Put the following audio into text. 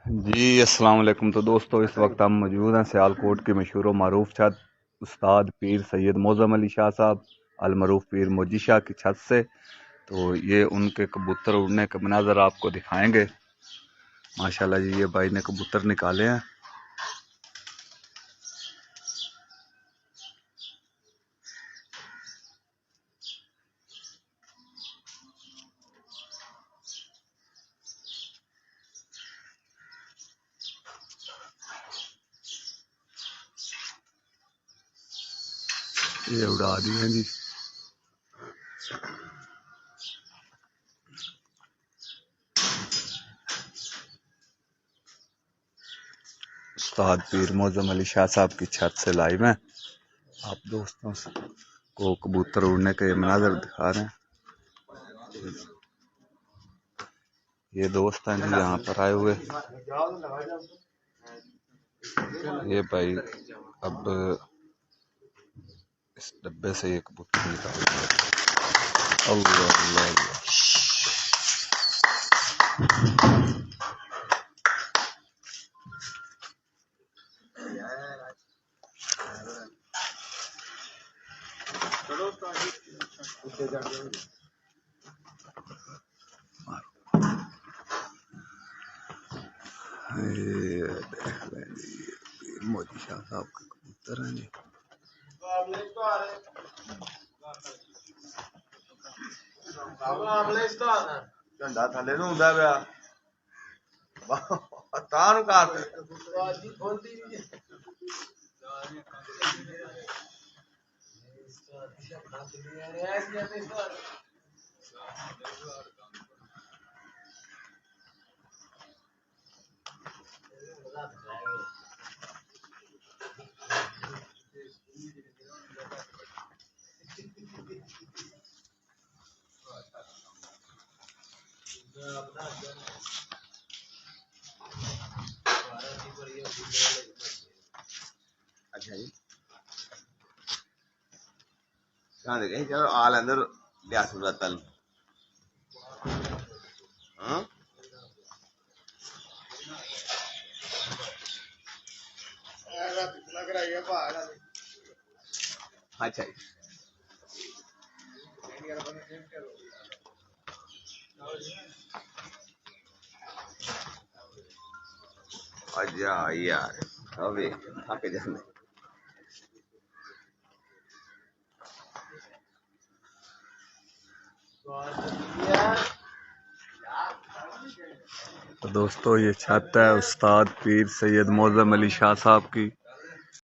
जी अस्सलाम वालेकुम। तो दोस्तों, इस वक्त हम मौजूद हैं सियालकोट की मशहूर व मरूफ छत उस्ताद पीर सैयद मौज़म अली शाह साहब अलमरूफ पीर मोजी शाह की छत से। तो ये उनके कबूतर उड़ने के मनाज़र आपको दिखाएंगे। माशाल्लाह जी, ये भाई ने कबूतर निकाले हैं। ये उड़ा दिए हैं जी। उस्ताद पीर मौज़म अली शाह साहब की छत से लाइव हैं। आप दोस्तों को कबूतर उड़ने के मनाज़र दिखा रहे हैं। ये दोस्त हैं जी यहाँ पर आए हुए। ये भाई अब इस डब्बे से एक कबूतर निकाल। अल्लाह अल्लाह अल्लाह। ये देख लें जी, पीर मोदी शाह साहब के कबूतर हैं जी। झंडा थले नूं हुंदा पिया तां नूं कर अच्छा जी ध्यान देखें चलो आल अंदर लिया सुरतल हाँ अच्छा जी अच्छा यार अबे थक जाने। तो दोस्तों, ये छत है उस्ताद पीर सैयद मौज़म अली शाह साहब की।